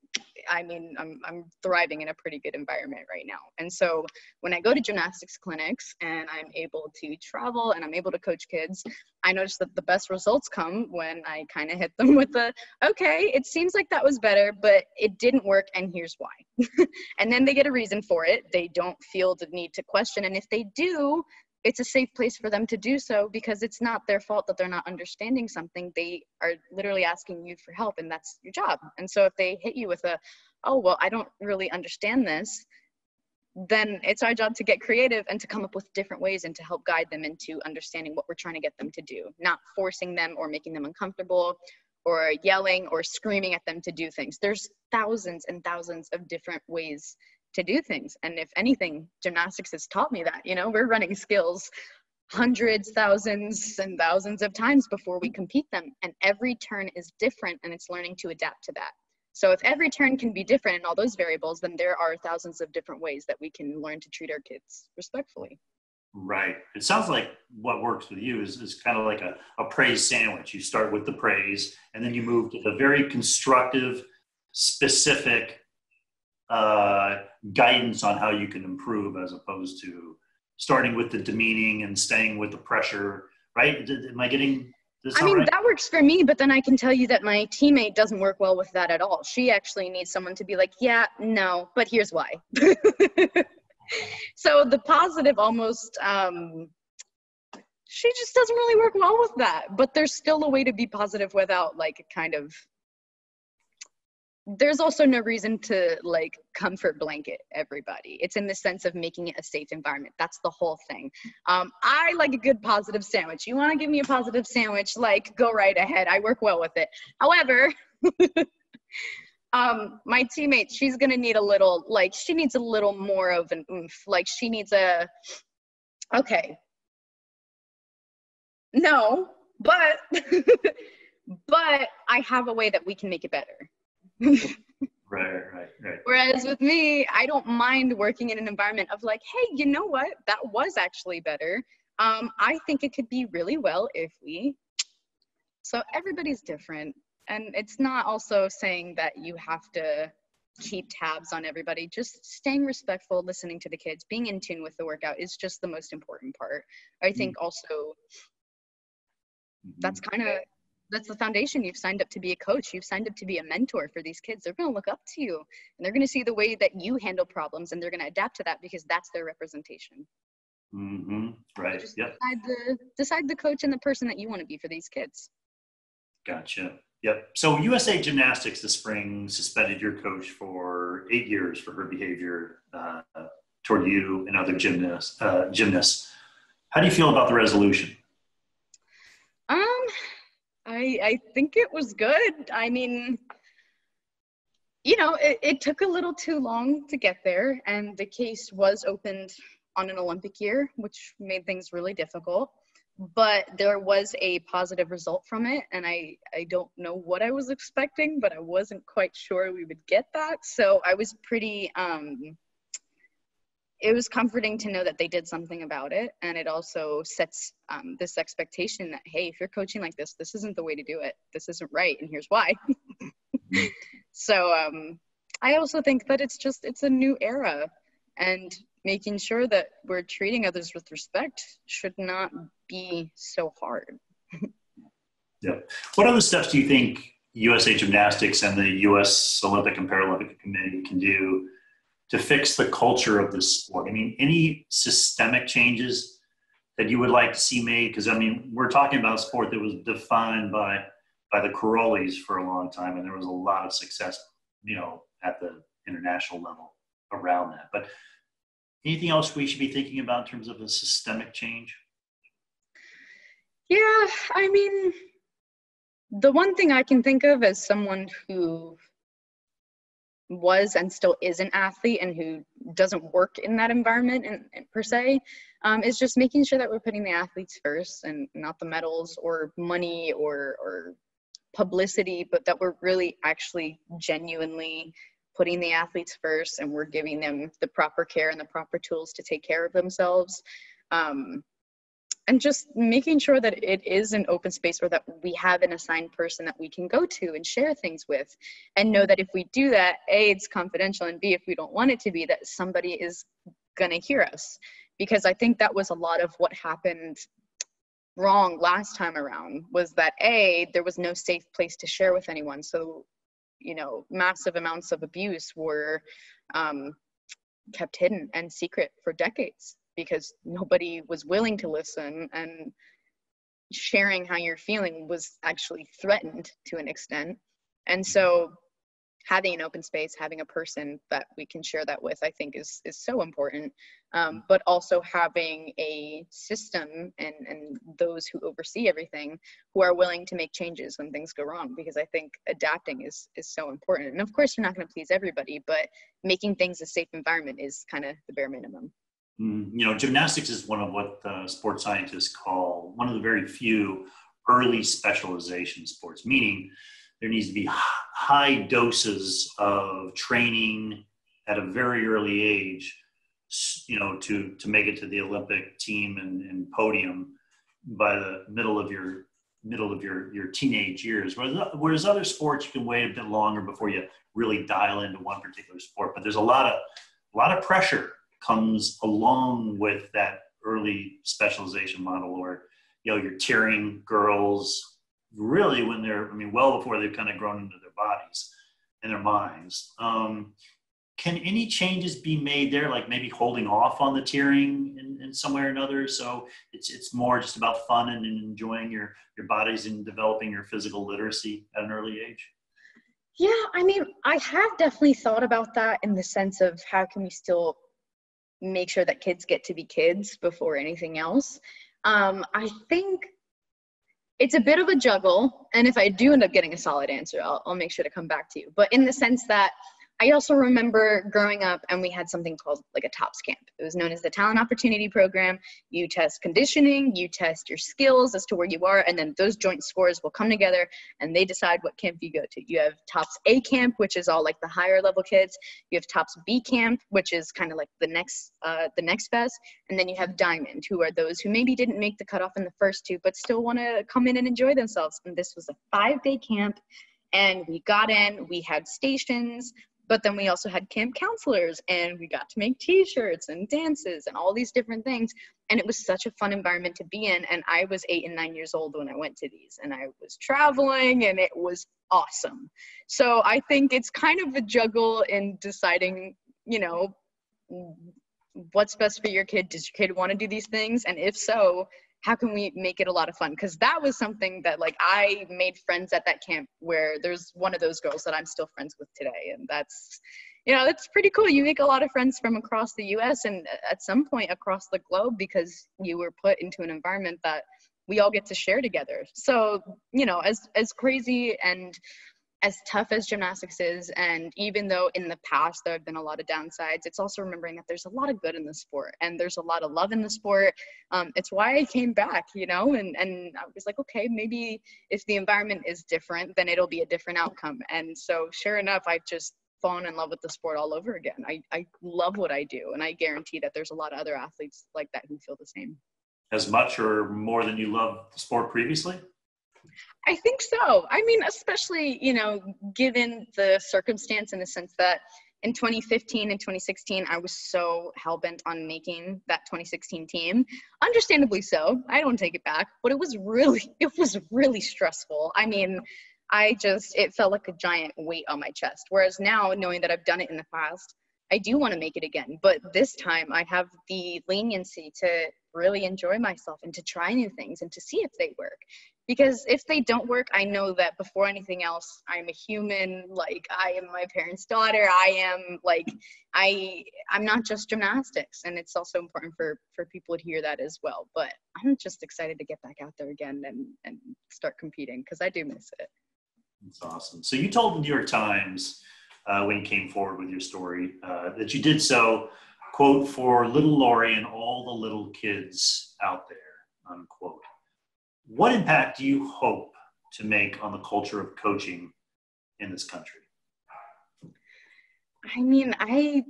I mean, I'm thriving in a pretty good environment right now. And so when I go to gymnastics clinics and I'm able to travel and I'm able to coach kids, I notice that the best results come when I kind of hit them with the, okay, it seems like that was better, but it didn't work and here's why. And then they get a reason for it. They don't feel the need to question. And if they do, it's a safe place for them to do so, because it's not their fault that they're not understanding something. They are literally asking you for help, and that's your job. And so if they hit you with a, oh, well, I don't really understand this, then it's our job to get creative and to come up with different ways and to help guide them into understanding what we're trying to get them to do, not forcing them or making them uncomfortable or yelling or screaming at them to do things. There's thousands and thousands of different ways to do things. And if anything, gymnastics has taught me that, you know, we're running skills hundreds, thousands, and thousands of times before we compete them. And every turn is different, and it's learning to adapt to that. So if every turn can be different in all those variables, then there are thousands of different ways that we can learn to treat our kids respectfully. Right. It sounds like what works with you is kind of like a praise sandwich. You start with the praise, and then you move to the very constructive, specific guidance on how you can improve, as opposed to starting with the demeaning and staying with the pressure, right? Am I getting this? I mean, right? that works for me, but then I can tell you that my teammate doesn't work well with that at all. She actually needs someone to be like, yeah, no, but here's why. So the positive almost, she just doesn't really work well with that, but there's still a way to be positive without like kind of, there's also no reason to like comfort blanket everybody. It's in the sense of making it a safe environment. That's the whole thing. I like a good positive sandwich. You want to give me a positive sandwich, like go right ahead. I work well with it. However, my teammate, she's going to need a little, like she needs a little more of an oomph. Like she needs a, okay, no, but, but I have a way that we can make it better. Right. Whereas with me, I don't mind working in an environment of like, hey, you know what? That was actually better. I think it could be really well if we, so everybody's different. And it's not also saying that you have to keep tabs on everybody. Just staying respectful, listening to the kids, being in tune with the workout is just the most important part. I think also that's the foundation. You've signed up to be a coach. You've signed up to be a mentor for these kids. They're going to look up to you, and they're going to see the way that you handle problems, and they're going to adapt to that because that's their representation. Right. So Yep. Decide the coach and the person that you want to be for these kids. Gotcha. Yep. So USA Gymnastics this spring suspended your coach for 8 years for her behavior toward you and other gymnasts. How do you feel about the resolution? I think it was good. I mean, you know, it took a little too long to get there, and the case was opened on an Olympic year, which made things really difficult. But there was a positive result from it, and I don't know what I was expecting, but I wasn't quite sure we would get that. So I was pretty, it was comforting to know that they did something about it. And it also sets this expectation that, hey, if you're coaching like this, this isn't the way to do it. This isn't right, and here's why. So I also think that it's a new era, and making sure that we're treating others with respect should not be so hard. Yeah. What other steps do you think USA Gymnastics and the U.S. Olympic and Paralympic Committee can do to fix the culture of the sport? I mean, any systemic changes that you would like to see made? Because, I mean, we're talking about a sport that was defined by the Corollis for a long time, and there was a lot of success, you know, at the international level around that. But anything else we should be thinking about in terms of a systemic change? Yeah, I mean, the one thing I can think of as someone who was and still is an athlete and who doesn't work in that environment per se, is just making sure that we're putting the athletes first and not the medals or money or publicity, but that we're really actually genuinely putting the athletes first and we're giving them the proper care and the proper tools to take care of themselves. And just making sure that it is an open space or that we have an assigned person that we can go to and share things with, and know that if we do that, A, it's confidential, and B, if we don't want it to be, that somebody is going to hear us. Because I think that was a lot of what happened wrong last time around, was that A, there was no safe place to share with anyone. So, you know, massive amounts of abuse were kept hidden and secret for decades, because nobody was willing to listen, and sharing how you're feeling was actually threatened to an extent. And so having an open space, having a person that we can share that with, I think is so important. But also having a system and those who oversee everything who are willing to make changes when things go wrong, because I think adapting is so important. And of course, you're not going to please everybody, but making things a safe environment is kind of the bare minimum. You know, gymnastics is one of what sports scientists call one of the very few early specialization sports, meaning there needs to be high doses of training at a very early age, you know, to make it to the Olympic team and podium by the middle of your teenage years. Whereas other sports, you can wait a bit longer before you really dial into one particular sport. But there's a lot of pressure comes along with that early specialization model, where, you know, you're tiering girls really when they're, I mean, well before they've kind of grown into their bodies and their minds. Can any changes be made there, like maybe holding off on the tiering in some way or another, so it's more just about fun and enjoying your bodies and developing your physical literacy at an early age? Yeah, I mean, I have definitely thought about that, in the sense of how can we still make sure that kids get to be kids before anything else. I think it's a bit of a juggle, and if I do end up getting a solid answer, I'll make sure to come back to you. But in the sense that I also remember growing up and we had something called like a TOPS camp. It was known as the Talent Opportunity Program. You test conditioning, you test your skills as to where you are, and then those joint scores will come together and they decide what camp you go to. You have TOPS A camp, which is all like the higher level kids. You have TOPS B camp, which is kind of like the next best. And then you have Diamond, who are those who maybe didn't make the cutoff in the first two, but still want to come in and enjoy themselves. And this was a 5-day camp, and we got in, we had stations, but then we also had camp counselors, and we got to make t-shirts and dances and all these different things. And it was such a fun environment to be in. And I was 8 and 9 years old when I went to these, and I was traveling, and it was awesome. So I think it's kind of a juggle in deciding, you know, what's best for your kid. Does your kid want to do these things? And if so, how can we make it a lot of fun? Because that was something that, like, I made friends at that camp, where there's one of those girls that I'm still friends with today. And that's, you know, that's pretty cool. You make a lot of friends from across the US and at some point across the globe, because you were put into an environment that we all get to share together. So, you know, as crazy and as tough as gymnastics is, and even though in the past there have been a lot of downsides, it's also remembering that there's a lot of good in the sport, and there's a lot of love in the sport. It's why I came back, you know, and I was like, okay, maybe if the environment is different, then it'll be a different outcome. And so sure enough, I've just fallen in love with the sport all over again. I love what I do, and I guarantee that there's a lot of other athletes like that who feel the same. As much or more than you loved the sport previously? I think so. I mean, especially, you know, given the circumstance, in the sense that in 2015 and 2016, I was so hell-bent on making that 2016 team. Understandably so. I don't take it back. But it was really stressful. I mean, it felt like a giant weight on my chest. Whereas now, knowing that I've done it in the past, I do want to make it again. But this time I have the leniency to really enjoy myself and to try new things and to see if they work. Because if they don't work, I know that before anything else, I'm a human. Like, I am my parents' daughter. I'm not just gymnastics. And it's also important for people to hear that as well. But I'm just excited to get back out there again and start competing, because I do miss it. That's awesome. So you told the New York Times when you came forward with your story that you did so, quote, for little Laurie and all the little kids out there, unquote. What impact do you hope to make on the culture of coaching in this country? I mean, I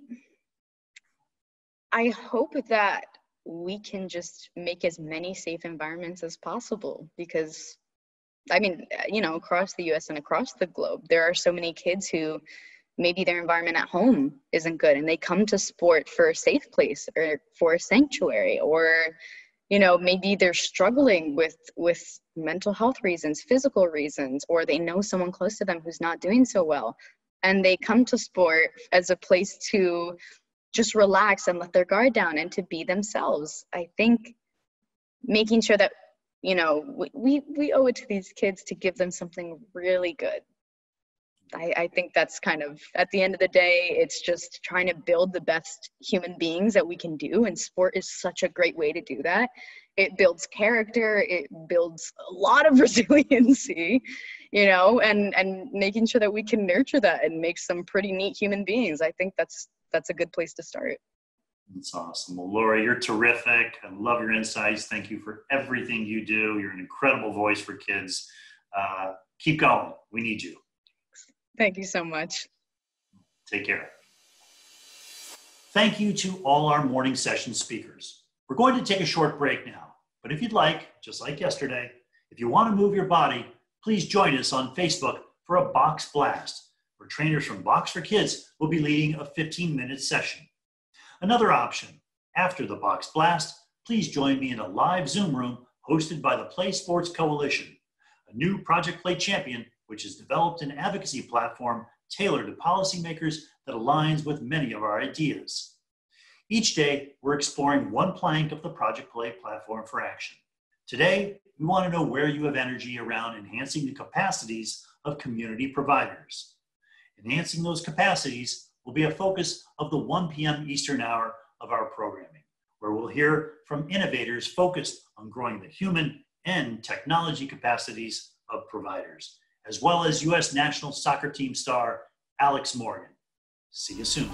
hope that we can just make as many safe environments as possible, because I mean, you know, across the US and across the globe, there are so many kids who maybe their environment at home isn't good and they come to sport for a safe place or for a sanctuary, or, you know, maybe they're struggling with mental health reasons, physical reasons, or they know someone close to them who's not doing so well. And they come to sport as a place to just relax and let their guard down and to be themselves. I think making sure that, you know, we owe it to these kids to give them something really good. I think that's kind of, at the end of the day, it's just trying to build the best human beings that we can do. And sport is such a great way to do that. It builds character, it builds a lot of resiliency, you know, and making sure that we can nurture that and make some pretty neat human beings. I think that's a good place to start. That's awesome. Well, Laurie, you're terrific. I love your insights. Thank you for everything you do. You're an incredible voice for kids. Keep going. We need you. Thank you so much. Take care. Thank you to all our morning session speakers. We're going to take a short break now, but if you'd like, just like yesterday, if you want to move your body, please join us on Facebook for a Box Blast, where trainers from Box for Kids will be leading a 15-minute session. Another option, after the Box Blast, please join me in a live Zoom room hosted by the Play Sports Coalition, a new Project Play champion which has developed an advocacy platform tailored to policymakers that aligns with many of our ideas. Each day, we're exploring one plank of the Project Play platform for action. Today, we want to know where you have energy around enhancing the capacities of community providers. Enhancing those capacities will be a focus of the 1 p.m. Eastern hour of our programming, where we'll hear from innovators focused on growing the human and technology capacities of providers, as well as U.S. national soccer team star Alex Morgan. See you soon.